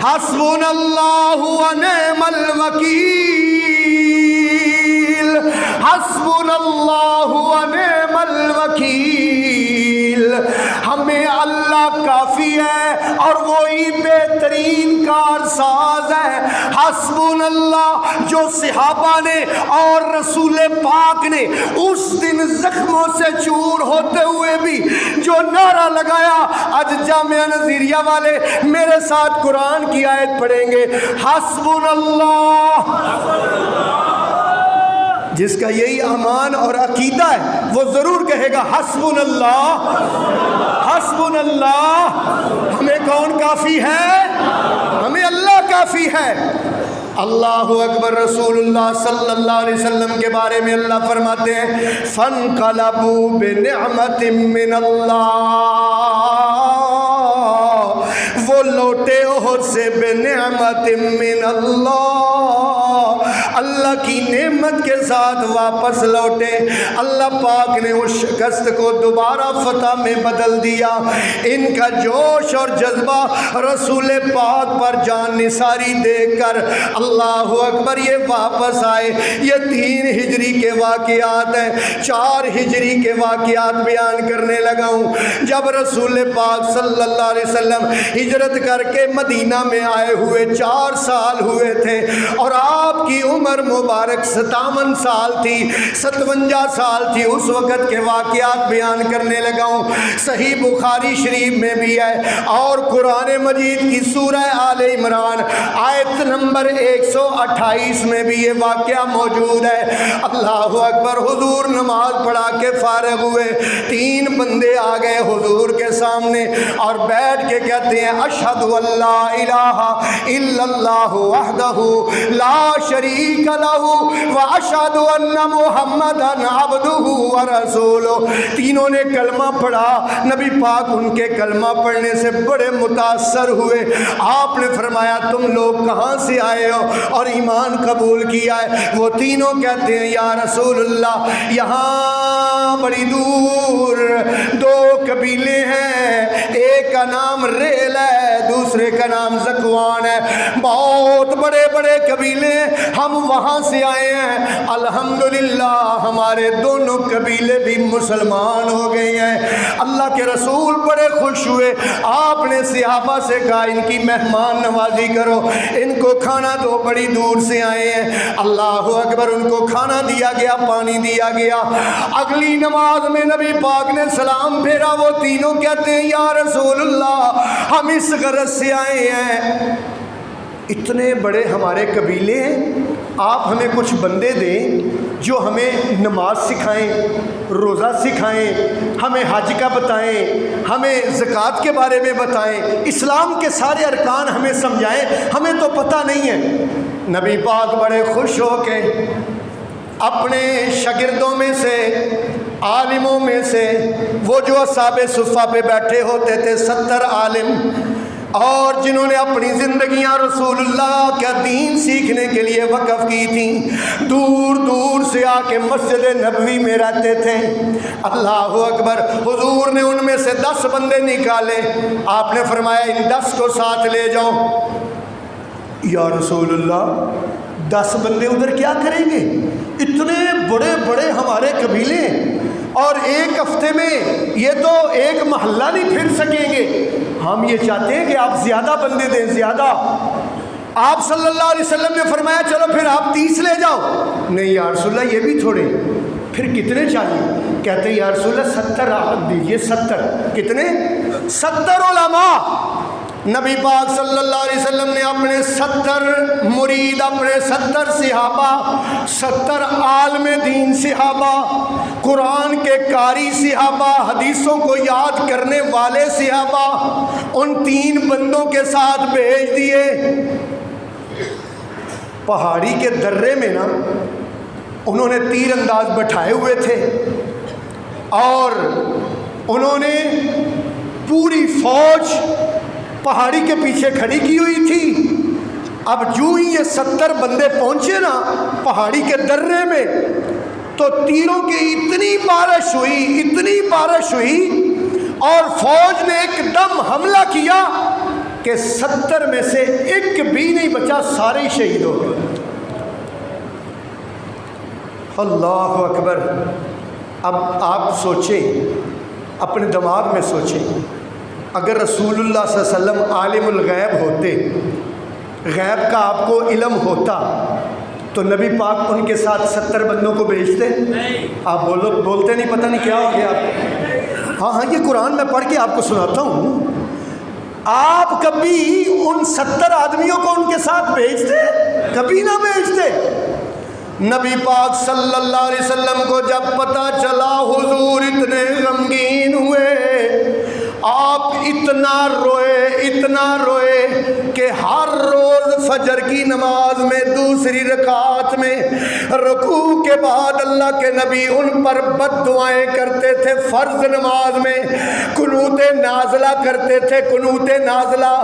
حسبنا اللہ ونعم الوکیل، حسبنا اللہ ونعم الوکیل، ہمیں اللہ کافی ہے اور وہی بہترین کارساز ہے۔ حسبنا اللہ، جو صحابہ نے اور رسول پاک نے اس دن زخموں سے چور ہوتے ہوئے بھی جو نعرہ لگایا، آج جامعہ نظیریہ والے میرے ساتھ قرآن کی آیت پڑھیں گے، حسبنا اللہ، جس کا یہی ایمان اور عقیدہ ہے وہ ضرور کہے گا حسبنا اللہ، حسبنا اللہ، ہمیں کون کافی ہے؟ ہمیں اللہ کافی ہے۔ اللہ اکبر۔ رسول اللہ صلی اللہ علیہ وسلم کے بارے میں اللہ فرماتے ہیں فَانْقَلَبُوا بِنِعْمَةٍ مِّنَ اللَّهِ، وہ لوٹے احد سے بِنِعْمَةٍ مِّنَ اللَّهِ، اللہ کی نعمت کے ساتھ واپس لوٹے۔ اللہ پاک نے اس شکست کو دوبارہ فتح میں بدل دیا۔ ان کا جوش اور جذبہ رسول پاک پر جان نثاری دیکھ کر اللہ اکبر یہ واپس آئے۔ یہ 3 ہجری کے واقعات ہیں، 4 ہجری کے واقعات بیان کرنے لگا ہوں۔ جب رسول پاک صلی اللہ علیہ وسلم ہجرت کر کے مدینہ میں آئے ہوئے 4 سال ہوئے تھے اور آپ کی عمر مبارک 57 سال تھی، 57 سال تھی، اس وقت کے واقعات بیان کرنے لگا ہوں۔ صحیح بخاری شریف میں بھی ہے اور قرآن مجید کی سورہ آل عمران آیت نمبر 128 میں بھی یہ واقعہ موجود ہے۔ اللہ اکبر۔ حضور نماز پڑھا کے فارغ ہوئے، 3 بندے آ گئے حضور کے سامنے اور بیٹھ کے کہتے ہیں اشہد ان لا الہ الا اللہ وحدہ لا شریک لہ واشہد ان محمدا عبدہ ورسولہ۔ تینوں نے کلمہ پڑھا، نبی پاک ان کے کلمہ پڑھنے سے بڑے متاثر ہوئے۔ آپ نے فرمایا تم لوگ کہاں سے آئے ہو اور ایمان قبول کیا ہے؟ وہ تینوں کہتے ہیں یا رسول اللہ یہاں بڑی دور 2 قبیلے ہیں، ایک کا نام ریل ہے، دوسرے کا نام زکوان ہے، بہت بڑے بڑے قبیلے، ہم وہاں سے آئے ہیں، الحمدللہ ہمارے دونوں قبیلے بھی مسلمان ہو گئے ہیں۔ اللہ کے رسول بڑے خوش ہوئے، آپ نے صحابہ سے کہا ان کی مہمان نوازی کرو، ان کو کھانا دو، بڑی دور سے آئے ہیں۔ اللہ اکبر۔ ان کو کھانا دیا گیا، پانی دیا گیا۔ اگلی نماز میں نبی پاک نے سلام پھیرا، وہ تینوں کہتے ہیں یا رسول اللہ ہم اس غرض سے آئے ہیں، اتنے بڑے ہمارے قبیلے ہیں، آپ ہمیں کچھ بندے دیں جو ہمیں نماز سکھائیں، روزہ سکھائیں، ہمیں حج کا بتائیں، ہمیں زکوٰۃ کے بارے میں بتائیں، اسلام کے سارے ارکان ہمیں سمجھائیں، ہمیں تو پتہ نہیں ہے۔ نبی پاک بڑے خوش ہو کے اپنے شاگردوں میں سے، عالموں میں سے، وہ جو اصحاب صفہ پہ بیٹھے ہوتے تھے 70 عالم، اور جنہوں نے اپنی زندگیاں رسول اللہ کا دین سیکھنے کے لیے وقف کی تھیں، دور دور سے آ کے مسجد نبوی میں رہتے تھے۔ اللہ اکبر، حضور نے ان میں سے 10 بندے نکالے، آپ نے فرمایا ان 10 کو ساتھ لے جاؤ۔ یا رسول اللہ 10 بندے ادھر کیا کریں گے؟ اتنے بڑے بڑے ہمارے قبیلے، اور ایک ہفتے میں یہ تو ایک محلہ نہیں پھر سکیں گے۔ ہم یہ چاہتے ہیں کہ آپ زیادہ بندے دیں، زیادہ۔ آپ صلی اللہ علیہ وسلم نے فرمایا چلو پھر آپ 30 لے جاؤ۔ نہیں یا رسول اللہ یہ بھی تھوڑے، پھر کتنے چاہیے؟ کہتے ہیں یا رسول اللہ 70 آپ دیجیے۔ 70 کتنے؟ 70 علماء۔ نبی پاک صلی اللہ علیہ وسلم نے اپنے 70 مرید، اپنے 70 صحابہ، 70 عالم دین صحابہ، قرآن کے قاری صحابہ، حدیثوں کو یاد کرنے والے صحابہ، ان 3 بندوں کے ساتھ بھیج دیے۔ پہاڑی کے درے میں نا انہوں نے تیر انداز بٹھائے ہوئے تھے، اور انہوں نے پوری فوج پہاڑی کے پیچھے کھڑی کی ہوئی تھی۔ اب جو ہی یہ 70 بندے پہنچے نا پہاڑی کے درے میں، تو تیروں کی اتنی بارش ہوئی، اتنی بارش ہوئی، اور فوج نے ایک دم حملہ کیا کہ 70 میں سے ایک بھی نہیں بچا، سارے شہید ہو گئے۔ اللہ اکبر۔ اب آپ سوچیں، اپنے دماغ میں سوچیں، اگر رسول اللہ صلی اللہ علیہ وسلم عالم الغیب ہوتے، غیب کا آپ کو علم ہوتا، تو نبی پاک ان کے ساتھ 70 بندوں کو بھیجتے؟ آپ بولتے نہیں، پتہ نہیں کیا ہو گیا آپ۔ ہاں یہ قرآن میں پڑھ کے آپ کو سناتا ہوں۔ آپ کبھی ان 70 آدمیوں کو ان کے ساتھ بھیجتے؟ کبھی نہ بھیجتے۔ نبی پاک صلی اللہ علیہ وسلم کو جب پتہ چلا، حضور اتنے غمگین ہوئے، آپ اتنا روئے کہ ہر روز فجر کی نماز میں دوسری رکعت میں رکوع کے بعد اللہ کے نبی ان پر بد دعائیں کرتے تھے۔ فرض نماز میں قنوت نازلہ کرتے تھے، قنوت نازلہ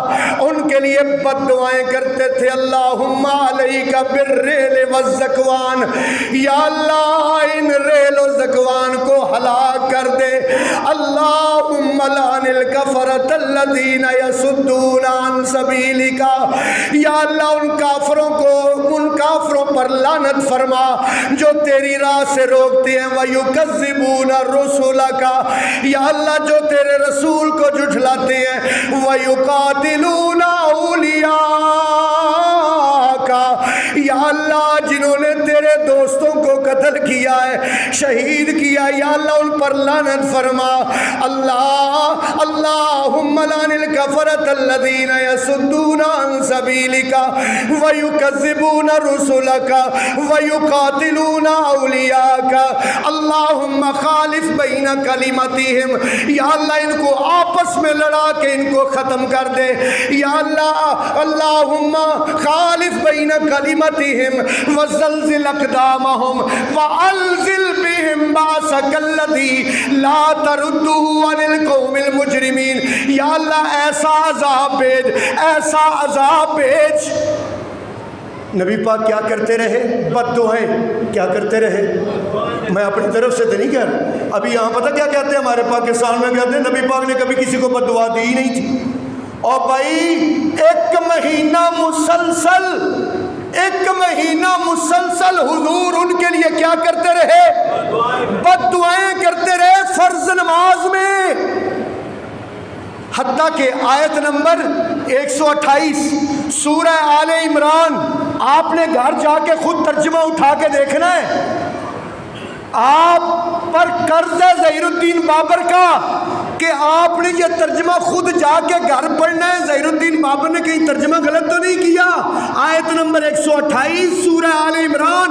ان کے لیے بد دعائیں کرتے تھے۔ اللہم علیک بالریل والزکوان، یا اللہ ان ریل و زکوان کو ہلاک کر دے۔ اللہم لعن الکفرۃ الذین یصدون عن سبیلک، یا اللہ ان کافروں پر لعنت فرما جو تیری راہ سے روکتے ہیں۔ وَيُكَذِّبُونَ رُسُلَكَ، یا اللہ جو تیرے رسول کو جھٹلاتے ہیں۔ وَيُقَاتِلُونَ أَوْلِيَاءَكَ، یا اللہ جنہوں نے تیرے دوستوں کو قتل کیا ہے، شہید کیا، یا اللہ ان پر لعنت فرما۔ اللہم لعن الکفرۃ الذین یصدون عن سبیلک ویکذبون رسلک ویقاتلون اولیاءک، اللہم خالف بین کلمتہم، یا اللہ ان کو آپس میں لڑا کے ان کو ختم کر دے۔ یا اللہ اللہم خالف بین کلمتہم وزلزل اقدامہم وانزل بہم باسک الذی لا تردہ عن القوم المجرمین، یا اللہ ایسا عذاب بھیج، ایسا عذاب بھیج۔ نبی پاک کیا کرتے رہے؟ بد دعائیں کیا کرتے رہے؟ میں اپنی طرف سے تو نہیں کہہ رہا، ابھی یہاں پتہ کیا کہتے ہیں ہمارے پاکستان میں؟ کہتے ہیں نبی پاک نے کبھی کسی کو بد دعا دی ہی نہیں تھی۔ اور بھائی ایک مہینہ مسلسل حضور ان کے لیے کیا کرتے رہے؟ بد دعائیں کرتے رہے فرض نماز میں، حتیٰ کہ آیت نمبر 128 سورہ آل عمران آپ نے گھر جا کے خود ترجمہ اٹھا کے دیکھنا ہے۔ آپ پر قرض ہے ظہیر الدین بابر کا کہ آپ نے یہ ترجمہ خود جا کے گھر پڑھنا ہے۔ ظہیر الدین بابر نے کہیں ترجمہ غلط تو نہیں کیا؟ آیت نمبر 128 سورہ آل عمران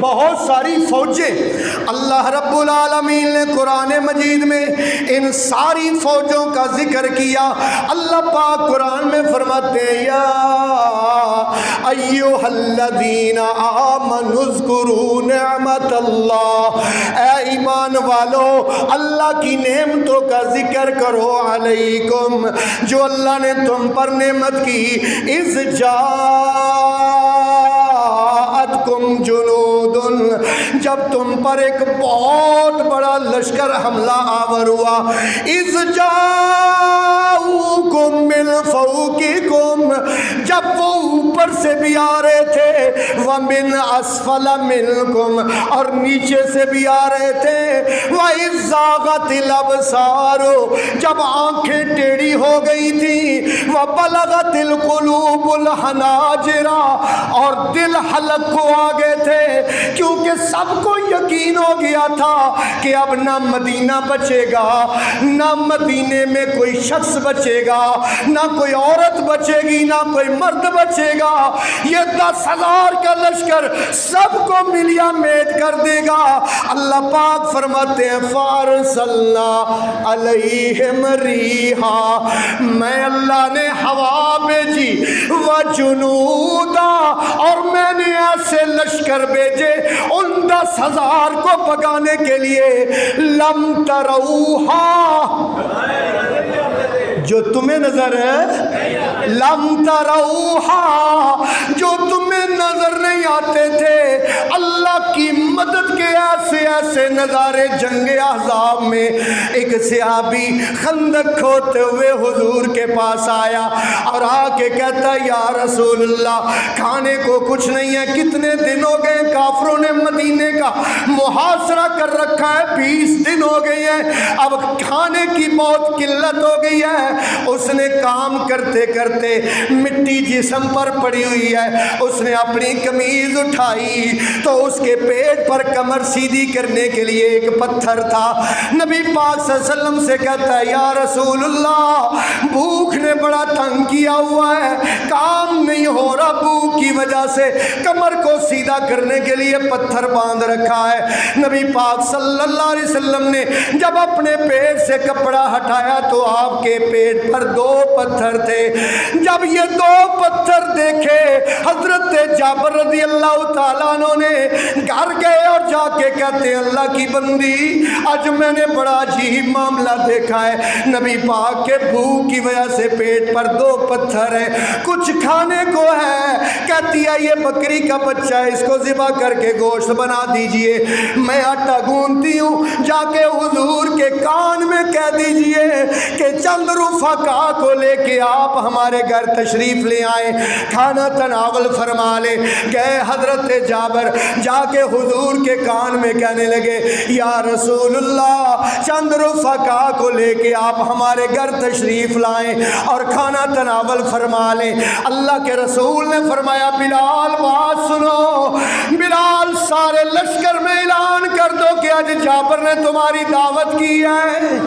بہت ساری فوجیں. اللہ رب العالمین نے قرآن مجید میں ان ساری فوجوں کا ذکر کیا. اللہ پاک قرآن میں فرماتے ہیں یا ایھا الذین آمنوا اذکروا نعمت اللہ، اے ایمان والو اللہ کی نعمتوں کا ذکر کرو، علیکم جو اللہ نے تم پر نعمت کی، اذ جاءتکم جنود جب تم پر ایک بہت بڑا لشکر حملہ آور ہوا، اذ جاءوکم من فوقکم جب وہ اوپر سے بھی آ رہے تھے، ومن اسفل منکم اور نیچے سے بھی آ رہے تھے، وَإِذْ زَاغَتِ الْأَبْصَارُ جب آنکھیں ٹیڑھی ہو گئی تھیں، وَبَلَغَتِ الْقُلُوبُ الْحَنَاجِرَ اور دل حلق کو آ گئے تھے، کیونکہ سب کو یقین ہو گیا تھا کہ اب نہ مدینہ بچے گا، نہ مدینے میں کوئی شخص بچے گا، نہ کوئی عورت بچے گی، نہ کوئی مرد بچے گا، یہ 10,000 کا لشکر سب کو ملیا میٹ کر دے گا. اللہ پاک فرماتے ہیں فَأَرْسَلْنَا عَلَيْهِمْ رِيحًا میں اللہ نے ہوا بھیجی، وَجُنُودًا اور میں نے ایسے لشکر بھیجے ان 10,000 کو بھگانے کے لیے، لَمْ تَرَوْهَا جو تمہیں نظر ہے، لَمْ تَرَوْهَا جو تمہیں نظر نہیں آتے تھے. اللہ کی مدد کے ایسے ایسے نظارے جنگ احزاب میں. ایک صحابی خندق کھودتے ہوئے حضور کے پاس آیا اور آ کے کہتا یا رسول اللہ کھانے کو کچھ نہیں ہے، کتنے دن ہو گئے کافروں نے مدینے کا محاصرہ کر رکھا ہے، 20 دن ہو گئے ہیں، اب کھانے کی بہت قلت ہو گئی ہے. اس نے کام کرتے کرتے مٹی جسم پر پڑی ہوئی ہے، اس نے اپنی قمیض اٹھائی تو اس کے پیٹ پر کمر سیدھی کرنے کے لیے ایک پتھر تھا. نبی پاک صلی اللہ علیہ وسلم سے کہتا ہے یا رسول اللہ بھوک نے بڑا تنگ کیا ہوا ہے، کام نہیں ہو رہا، بھوک کی وجہ سے کمر کو سیدھا کرنے کے لیے پتھر باندھ رکھا ہے. نبی پاک صلی اللہ علیہ وسلم نے جب اپنے پیٹ سے کپڑا ہٹایا تو آپ کے پیٹ پر 2 پتھر تھے. جب یہ 2 پتھر دیکھے حضرت جابر رضی اللہ تعالیٰ عنہ نے گھر گئے اور جا کے کہتے ہیں اللہ کی بندی آج میں نے بڑا عجیب معاملہ دیکھا ہے، نبی پاک کے بھوک کی وجہ سے پیٹ پر 2 پتھر ہیں، کچھ کھانے کو ہے. کہتی ہے یہ بکری کا بچہ ہے، اس کو ذبح کر کے گوشت بنا دیجئے. میں آٹا گوندتی ہوں، جا کے حضور کے کان میں کہہ دیجئے کہ چند رفقا کو لے کے آپ ہمارے گھر تشریف لے آئیں، کھانا تناول فرما لے. گئے حضرت جابر جا کے حضور کے کان میں کہنے لگے یا رسول اللہ چند رفقا کو لے کے آپ ہمارے گھر تشریف لائیں اور کھانا تناول فرما لیں. اللہ کے رسول نے فرمایا بلال بات سنو، بلال سارے لشکر میں اعلان کر دو کہ آج جابر نے تمہاری دعوت کی ہے.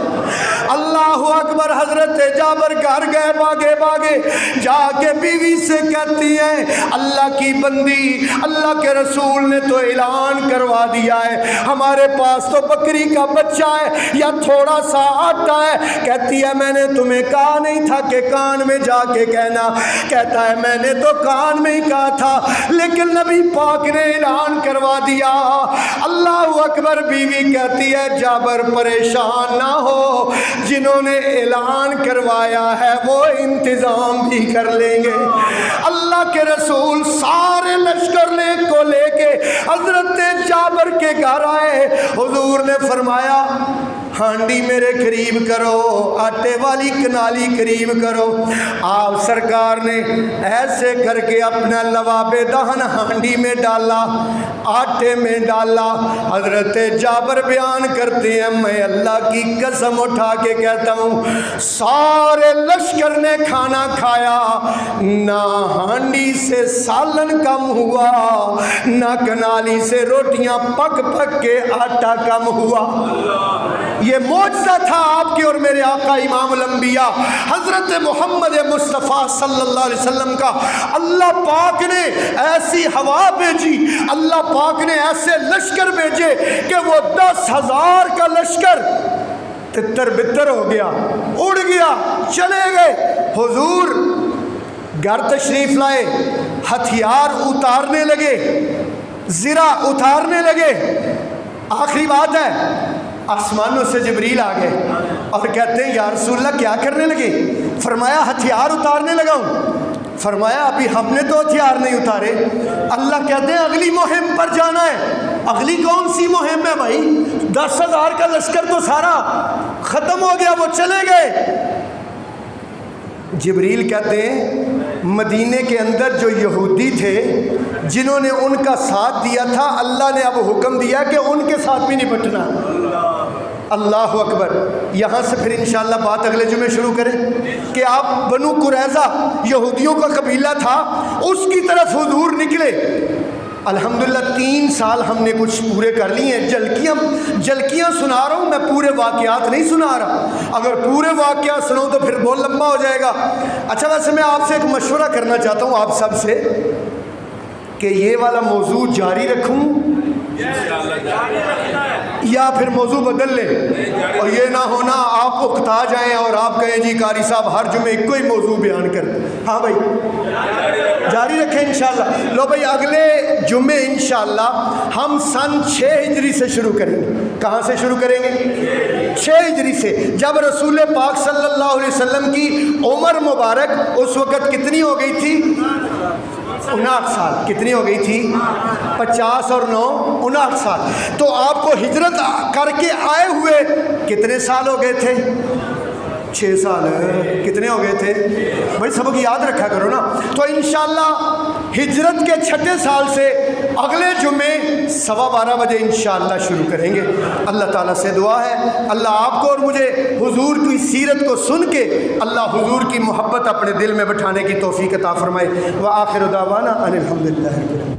اللہ اکبر. حضرت جابر گھر گئے، باگے جا کے بیوی سے کہتی ہیں اللہ کی بندی اللہ کے رسول نے تو اعلان کروا دیا ہے، ہمارے پاس تو بکری کا بچہ ہے یا تھوڑا سا آٹا ہے. کہتی ہے میں نے تمہیں کہا نہیں تھا کہ کان میں جا کے کہنا. کہتا ہے میں نے تو کان میں ہی کہا تھا لیکن نبی پاک نے اعلان کروا دیا. اللہ اکبر. بیوی کہتی ہے جابر پریشان نہ ہو، جنہوں نے اعلان کروایا ہے وہ انتظام بھی کر لیں گے. اللہ کے رسول سارے لشکر کو لے کے حضرت جابر کے گھر آئے. حضور نے فرمایا ہانڈی میرے قریب کرو، آٹے والی کنالی قریب کرو. آپ سرکار نے ایسے کر کے اپنا لواب دہن ہانڈی میں ڈالا، آٹے میں ڈالا. حضرت جابر بیان کرتے ہیں میں اللہ کی قسم اٹھا کے کہتا ہوں سارے لشکر نے کھانا کھایا، نہ ہانڈی سے سالن کم ہوا، نہ کنالی سے روٹیاں پک پک کے آٹا کم ہوا. یہ معجزہ تھا آپ کے اور میرے آقا امام الانبیاء حضرت محمد مصطفیٰ صلی اللہ علیہ وسلم کا۔ اللہ پاک نے ایسی ہوا بھیجی، اللہ پاک نے ایسے لشکر بھیجے کہ وہ 10,000 کا لشکر تتر بتر ہو گیا، اڑ گیا، چلے گئے۔ حضور گھر تشریف لائے، ہتھیار اتارنے لگے، زرہ اتارنے لگے۔ آخری بات ہے، آسمانوں سے جبریل آ گئے اور کہتے ہیں یا رسول اللہ کیا کرنے لگے؟ فرمایا ہتھیار اتارنے لگا ہوں۔ فرمایا ابھی ہم نے تو ہتھیار نہیں اتارے۔ اللہ کہتے ہیں اگلی مہم پر جانا ہے۔ اگلی کون سی مہم ہے بھائی؟ 10,000 کا لشکر تو سارا ختم ہو گیا، وہ چلے گئے۔ جبریل کہتے ہیں مدینے کے اندر جو یہودی تھے جنہوں نے ان کا ساتھ دیا تھا، اللہ نے اب حکم دیا کہ ان کے ساتھ بھی نپٹنا۔ اللہ اکبر۔ یہاں سے پھر انشاءاللہ بات اگلے جمعے شروع کریں کہ آپ بنو قریظہ یہودیوں کا قبیلہ تھا، اس کی طرف حضور نکلے۔ الحمدللہ 3 سال ہم نے کچھ پورے کر لیے ہیں۔ جھلکیاں سنا رہا ہوں، میں پورے واقعات نہیں سنا رہا۔ اگر پورے واقعات سناؤں تو پھر بہت لمبا ہو جائے گا۔ اچھا ویسے میں آپ سے ایک مشورہ کرنا چاہتا ہوں آپ سب سے کہ یہ والا موضوع جاری رکھوں یا پھر موضوع بدل لیں، اور یہ نہ ہونا آپ اکتا جائیں اور آپ کہیں جی قاری صاحب ہر جمعے ایک کوئی موضوع بیان کر دیں۔ ہاں بھائی جاری رکھیں انشاءاللہ۔ لو بھائی اگلے جمعے انشاءاللہ ہم سن 6 ہجری سے شروع کریں گے۔ کہاں سے شروع کریں گے؟ 6 ہجری سے، جب رسول پاک صلی اللہ علیہ وسلم کی عمر مبارک اس وقت کتنی ہو گئی تھی؟ 59 سال۔ کتنی ہو گئی تھی؟ 50 اور 9 59 سال۔ تو آپ کو ہجرت کر کے آئے ہوئے کتنے سال ہو گئے تھے؟ 6 سال۔ کتنے ہو گئے تھے بھائی؟ سبق یاد رکھا کرو نا۔ تو انشاءاللہ ہجرت کے 6 سال سے اگلے جمعے 12:15 بجے انشاءاللہ شروع کریں گے۔ اللہ تعالیٰ سے دعا ہے اللہ آپ کو اور مجھے حضور کی سیرت کو سن کے اللہ حضور کی محبت اپنے دل میں بٹھانے کی توفیق عطا فرمائے۔ وآخر دعوانا ان الحمدللہ۔